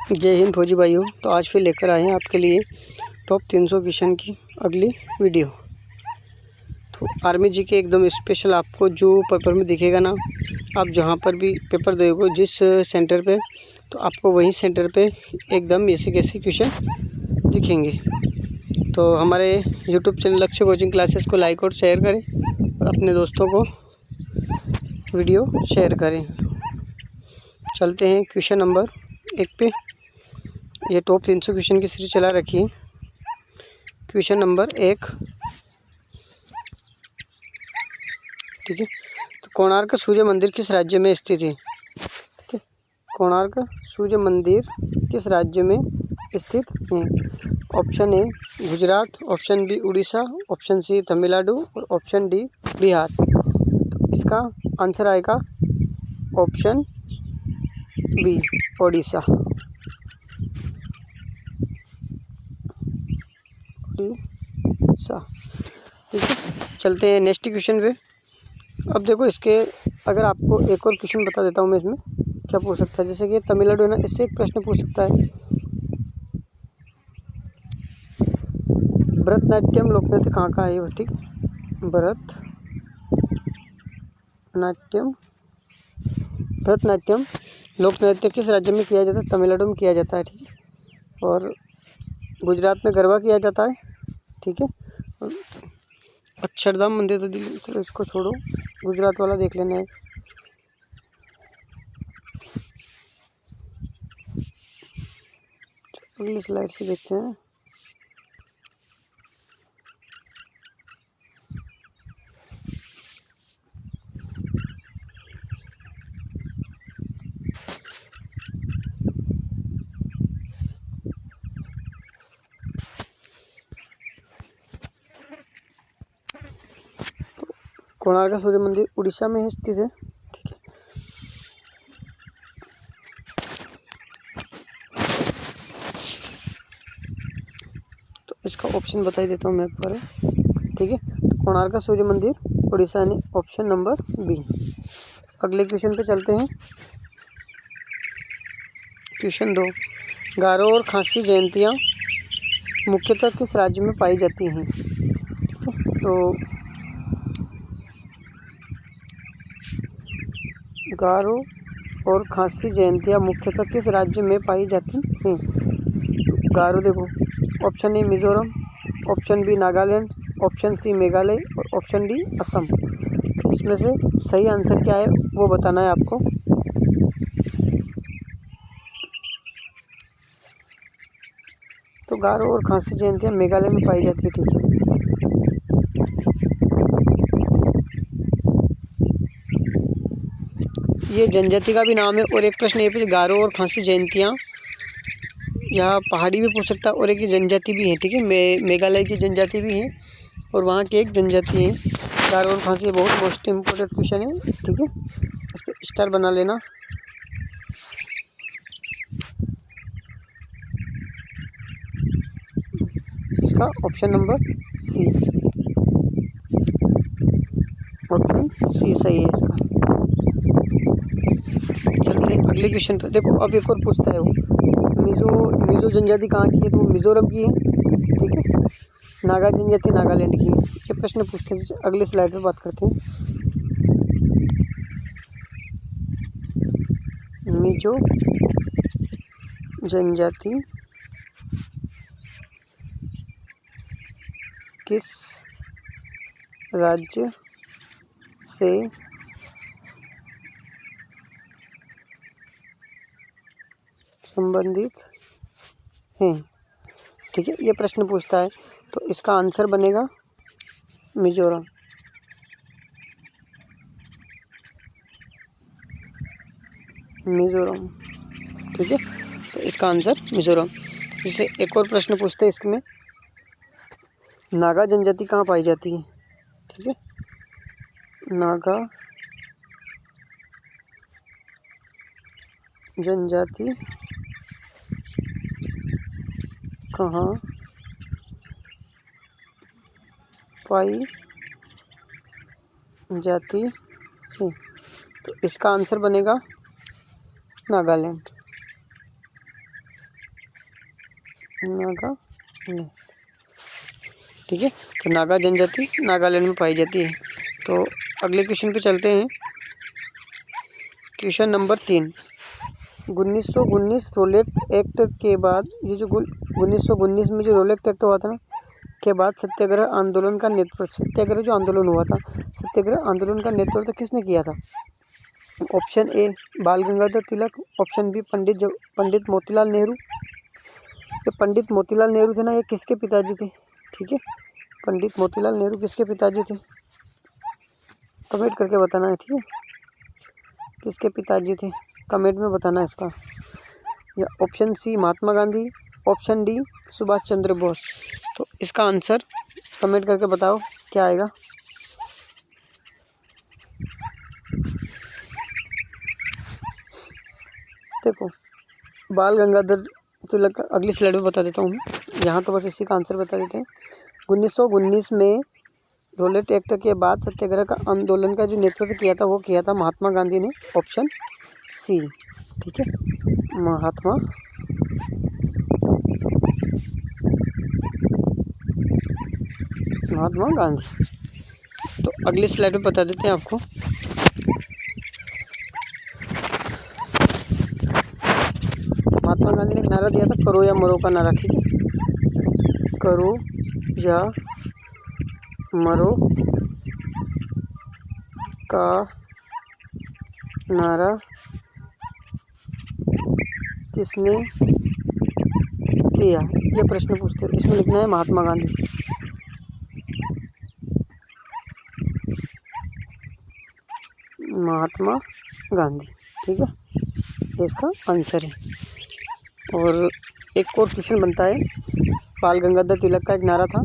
जय हिंद फौजी भाइयों। तो आज फिर लेकर आए हैं आपके लिए टॉप 300 क्वेश्चन की अगली वीडियो। तो आर्मी जी के एकदम स्पेशल आपको जो पेपर में दिखेगा ना, आप जहां पर भी पेपर दोगे जिस सेंटर पे, तो आपको वही सेंटर पे एकदम ऐसे कैसे क्वेश्चन दिखेंगे। तो हमारे यूट्यूब चैनल लक्ष्य कोचिंग क्लासेस को लाइक और शेयर करें और अपने दोस्तों को वीडियो शेयर करें। चलते हैं क्वेश्चन नंबर 1 पे। ये टॉप 300 क्वेश्चन की सीरीज चला रखी है। क्वेश्चन नंबर 1, ठीक है। तो कोणार्क सूर्य मंदिर किस राज्य में स्थित है? ठीक है, कोणार्क सूर्य मंदिर किस राज्य में स्थित है? Option A Gujarat, option B Orissa, option C Tamil Nadu और ऑप्शन डी बिहार। तो इसका आंसर आएगा ऑप्शन बी ओडिशा। ठीक है, चलते हैं नेक्स्ट क्वेश्चन पे। अब देखो इसके अगर आपको एक और क्वेश्चन बता देता हूँ मैं इसमें क्या पूछ सकता है। जैसे कि तमिलनाडु है ना, इससे एक प्रश्न पूछ सकता है, भरतनाट्यम लोकनृत्य कहाँ का है? ठीक है, भरतनाट्यम लोकनृत्य किस राज्य में किया जाता है? तमिलनाडु में किया जाता है। ठीक है, और गुजरात में गरबा किया जाता है। ठीक है, अक्षरधाम मंदिर तो दिल्ली, चलो इसको छोड़ो, गुजरात वाला देख लेना है। अगली स्लाइड से देखते हैं। कोणार्क सूर्य मंदिर उड़ीसा में स्थित है। ठीक है, तो इसका ऑप्शन बता ही देता हूँ मैं एक बार। ठीक है, तो कोणार्क सूर्य मंदिर उड़ीसा यानी ऑप्शन नंबर बी। अगले क्वेश्चन पे चलते हैं। क्वेश्चन 2, गारो और खासी जयंतियाँ मुख्यतः किस राज्य में पाई जाती हैं? ठीक है, तो गारो और खासी जयंतियाँ मुख्यतः किस राज्य में पाई जाती हैं? गारो देखो, option A Mizoram, option B Nagaland, option C Meghalaya और ऑप्शन डी असम। तो इसमें से सही आंसर क्या है वो बताना है आपको। तो गारो और खासी जयंतियाँ मेघालय में पाई जाती है। ठीक है, ये जनजाति का भी नाम है। और एक प्रश्न ये भी, गारो और खासी जयंतियाँ यहाँ पहाड़ी भी पूछ सकता है और एक जनजाति भी है। ठीक है, मेघालय की जनजाति भी है और वहाँ की एक जनजाति है। गारो और खासी बहुत मोस्ट इम्पोर्टेंट क्वेश्चन है। ठीक है, इस पर स्टार बना लेना। इसका option number C, option C सही है इसका। चलते हैं अगले क्वेश्चन पर। देखो अब एक और पूछता है वो, मिजो जनजाति कहाँ की है? तो मिजोरम की है। ठीक है, नागा जनजाति नागालैंड की है। ये प्रश्न पूछते हैं। जैसे अगले स्लाइड पे बात करते हैं। मिजो जनजाति किस राज्य से संबंधित हैं? ठीक है, ये प्रश्न पूछता है। तो इसका आंसर बनेगा मिजोरम। ठीक है, तो इसका आंसर मिजोरम। जैसे एक और प्रश्न पूछते हैं इसमें, नागा जनजाति कहाँ पाई जाती है? ठीक है, नागा जनजाति कहाँ पाई जाती है? तो इसका आंसर बनेगा नागालैंड। नागालैंड। ठीक है, तो नागा जनजाति नागालैंड में पाई जाती है। तो अगले क्वेश्चन पे चलते हैं। क्वेश्चन नंबर 3, 1919 रोलेट एक्ट के बाद, ये जो 1919 में जो रोलेट एक्ट हुआ था ना, के बाद सत्याग्रह आंदोलन का नेतृत्व, सत्याग्रह जो आंदोलन हुआ था, सत्याग्रह आंदोलन का नेतृत्व किसने किया था? ऑप्शन ए बाल गंगाधर तिलक, ऑप्शन बी पंडित मोतीलाल नेहरू। ये पंडित मोतीलाल नेहरू थे ना, ये किसके पिताजी थे? ठीक है, पंडित मोतीलाल नेहरू किसके पिताजी थे? कमेंट करके बताना है। ठीक है, किसके पिताजी थे, कमेंट में बताना है इसका। या option C Mahatma Gandhi, option D Subhash Chandra Bose. तो इसका आंसर कमेंट करके बताओ क्या आएगा। देखो, बाल गंगाधर तिलक, अगली स्लाइड में बता देता हूँ मैं, यहाँ तो बस इसी का आंसर बता देते हैं। 1919 में रोलेट एक्ट के बाद सत्याग्रह का आंदोलन का जो नेतृत्व किया था वो किया था महात्मा गांधी ने, ऑप्शन सी। ठीक है, महात्मा गांधी। तो अगली स्लाइड में बता देते हैं आपको। महात्मा गांधी ने एक नारा दिया था, करो या मरो का नारा। ठीक है, करो या मरो का नारा किसने दिया, ये प्रश्न पूछते हैं। इसमें लिखना है महात्मा गांधी। महात्मा गांधी। ठीक है, ये इसका आंसर है। और एक और क्वेश्चन बनता है, बाल गंगाधर तिलक का एक नारा था,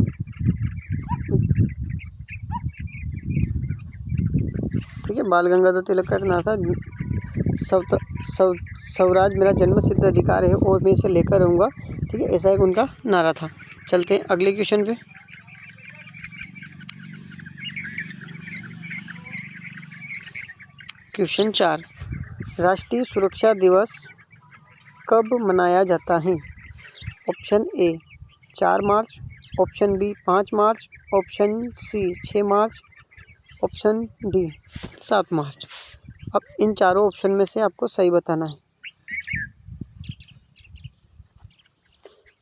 ठीक है, बाल गंगाधर तिलक का एक नारा था, स्वराज मेरा जन्म सिद्ध अधिकार है और मैं इसे लेकर रहूँगा। ठीक है, ऐसा एक उनका नारा था। चलते हैं अगले क्वेश्चन पे। क्वेश्चन 4, राष्ट्रीय सुरक्षा दिवस कब मनाया जाता है? Option A 4 March, option B 5 March, option C 6 March, option D 7 March. अब इन चारों ऑप्शन में से आपको सही बताना है।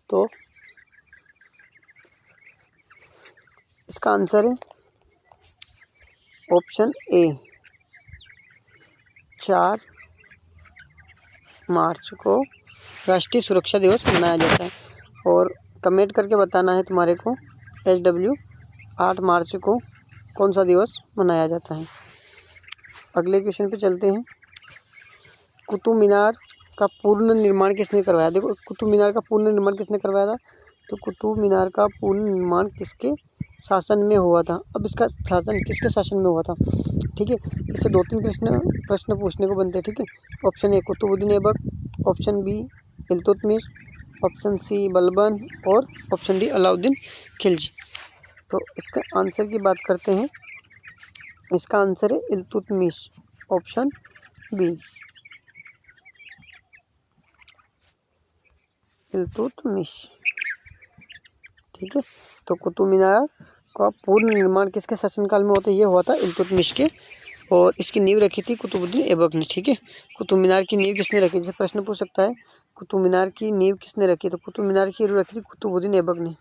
तो इसका आंसर है ऑप्शन ए 4 मार्च को राष्ट्रीय सुरक्षा दिवस मनाया जाता है। और कमेंट करके बताना है तुम्हारे को SW 8 मार्च को कौन सा दिवस मनाया जाता है। अगले क्वेश्चन पे चलते हैं। कुतुब मीनार का पूर्ण निर्माण किसने करवाया? देखो, कुतुब मीनार का पूर्ण निर्माण किसने करवाया था? तो कुतुब मीनार का पूर्ण निर्माण किसके शासन में हुआ था? अब इसका शासन किसके शासन में हुआ था? ठीक है, इससे 2-3 प्रश्न पूछने को बनते हैं। ठीक है, option A Qutbuddin Aibak, option B Iltutmish, option C Balban और ऑप्शन डी अलाउद्दीन खिलजी। तो इसका आंसर की बात करते हैं। इसका आंसर है इल्तुतमिश, ऑप्शन बी इल्तुतमिश। ठीक है, तो कुतुब मीनार का पूर्ण निर्माण किसके शासनकाल में होता है? ये हुआ था इल्तुतमिश के, और इसकी नींव रखी थी कुतुबुद्दीन ऐबक ने। ठीक है, कुतुब मीनार की नींव किसने रखी? जैसे प्रश्न पूछ सकता है, कुतुब मीनार की नींव किसने रखी? तो कुतुब मीनार की नींव रखी थी कुतुबुद्दीन ऐबक ने।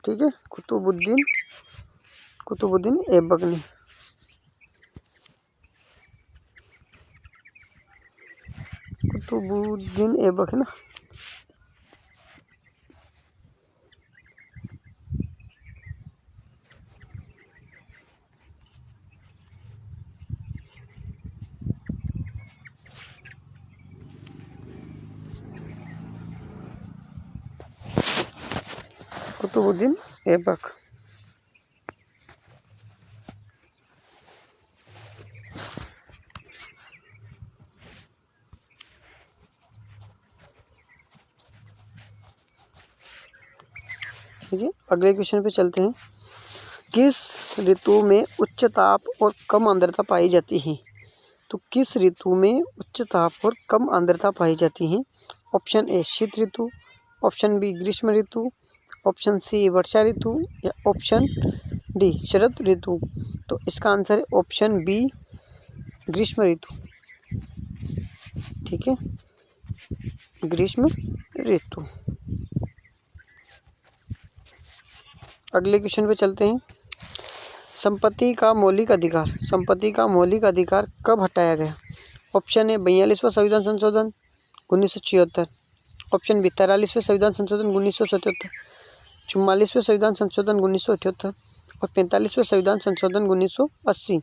ठीक है, कुतुबुद्दीन ऐबक ने। कुतुबुद्दीन ऐबक है ना। कुतुबुद्दीन ऐबक। ठीक है, अगले क्वेश्चन पे चलते हैं। किस ऋतु में उच्च ताप और कम आर्द्रता पाई जाती है? तो किस ऋतु में उच्च ताप और कम आर्द्रता पाई जाती है? ऑप्शन ए शीत ऋतु, ऑप्शन बी ग्रीष्म ऋतु, ऑप्शन सी वर्षा ऋतु या ऑप्शन डी शरद ऋतु। तो इसका आंसर है ऑप्शन बी ग्रीष्म ऋतु। ठीक है, ग्रीष्म ऋतु। अगले क्वेश्चन पे चलते हैं। संपत्ति का मौलिक अधिकार, संपत्ति का मौलिक अधिकार कब हटाया गया? ऑप्शन ए 42वां संविधान संशोधन 1976, ऑप्शन बी 43वें संविधान संशोधन 1977, 44वें संविधान संशोधन 1978 और 45वें संविधान संशोधन 1980।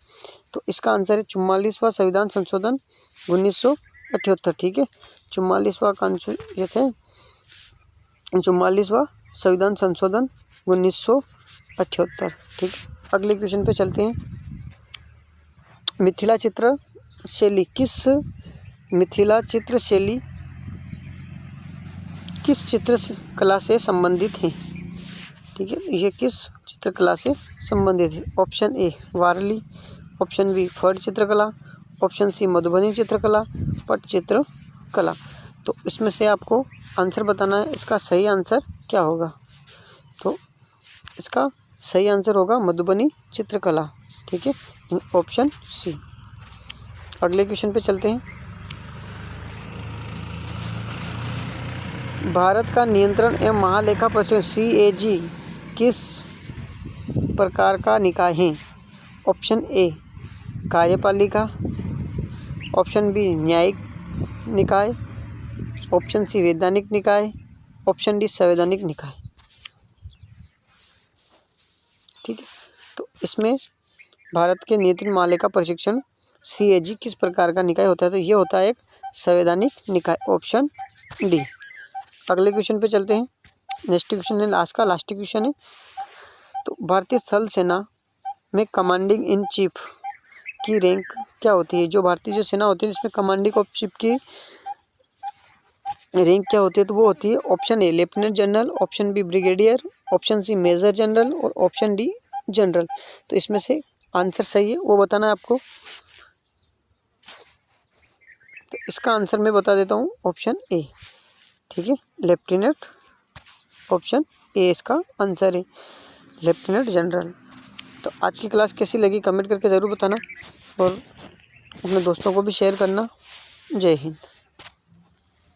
तो इसका आंसर है 44वां संविधान संशोधन 1978। ठीक है, 44वां ये थे 44वां संविधान संशोधन 1978। ठीक है, अगले क्वेश्चन पे चलते हैं। मिथिला चित्र शैली किस चित्र कला से संबंधित है? ठीक है, ये किस चित्रकला से संबंधित है? Option A Warli, option B Phad चित्रकला, ऑप्शन सी मधुबनी चित्रकला, पटचित्र कला। तो इसमें से आपको आंसर बताना है, इसका सही आंसर क्या होगा। तो इसका सही आंसर होगा मधुबनी चित्रकला। ठीक है, ऑप्शन सी। अगले क्वेश्चन पे चलते हैं। भारत का नियंत्रण एवं महालेखा परीक्षक CAG किस प्रकार का निकाय है? ऑप्शन ए कार्यपालिका, ऑप्शन बी न्यायिक निकाय, ऑप्शन सी वैधानिक निकाय, ऑप्शन डी संवैधानिक निकाय। ठीक है, तो इसमें भारत के नियंत्रण महालेखा परीक्षण CAG किस प्रकार का निकाय होता है? तो ये होता है एक संवैधानिक निकाय, ऑप्शन डी। अगले क्वेश्चन पे चलते हैं। नेक्स्ट क्वेश्चन है लास्ट क्वेश्चन है। तो भारतीय थल सेना में कमांडिंग इन चीफ की रैंक क्या होती है? जो भारतीय जो सेना होती है इसमें कमांडिंग ऑफ चीफ की रैंक क्या होती है? तो वो होती है option A lieutenant general, option B brigadier, option C major general और ऑप्शन डी जनरल। तो इसमें से आंसर सही है वो बताना है आपको। तो इसका आंसर मैं बता देता हूँ, ऑप्शन ए। ठीक है, लेफ्टिनेंट, ऑप्शन ए इसका आंसर है लेफ्टिनेंट जनरल। तो आज की क्लास कैसी लगी कमेंट करके ज़रूर बताना और अपने दोस्तों को भी शेयर करना। जय हिंद।